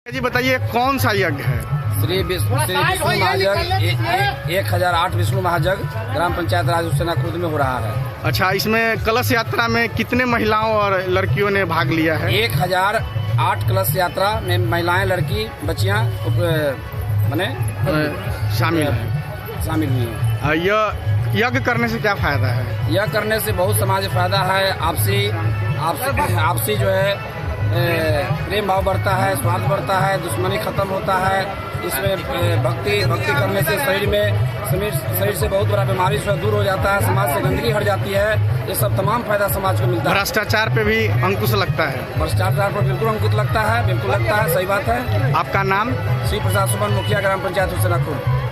जी बताइए कौन सा यज्ञ है? श्री विष्णु महायज्ञ 1008 विष्णु महायज्ञ ग्राम पंचायत राज सेना खुर्द में हो रहा है। अच्छा, इसमें कलश यात्रा में कितने महिलाओं और लड़कियों ने भाग लिया है? 1008 कलश यात्रा में महिलाएं, लड़की, बच्चियां माने शामिल हुई हैं। यह यज्ञ करने से क्या फायदा है? यह करने से बहुत समाज फायदा है। आपसी जो है प्रेम भाव बढ़ता है, स्वार्थ बढ़ता है, दुश्मनी खत्म होता है। इसमें भक्ति करने से शरीर से बहुत बड़ा बीमारी से दूर हो जाता है, समाज से गंदगी हट जाती है। ये सब तमाम फायदा समाज को मिलता है। भ्रष्टाचार पे भी अंकुश लगता है? भ्रष्टाचार पर बिल्कुल अंकुश लगता है, बिल्कुल लगता है, सही बात है। आपका नाम? श्री प्रसाद सुमन, मुखिया ग्राम पंचायत सेना खुर्द।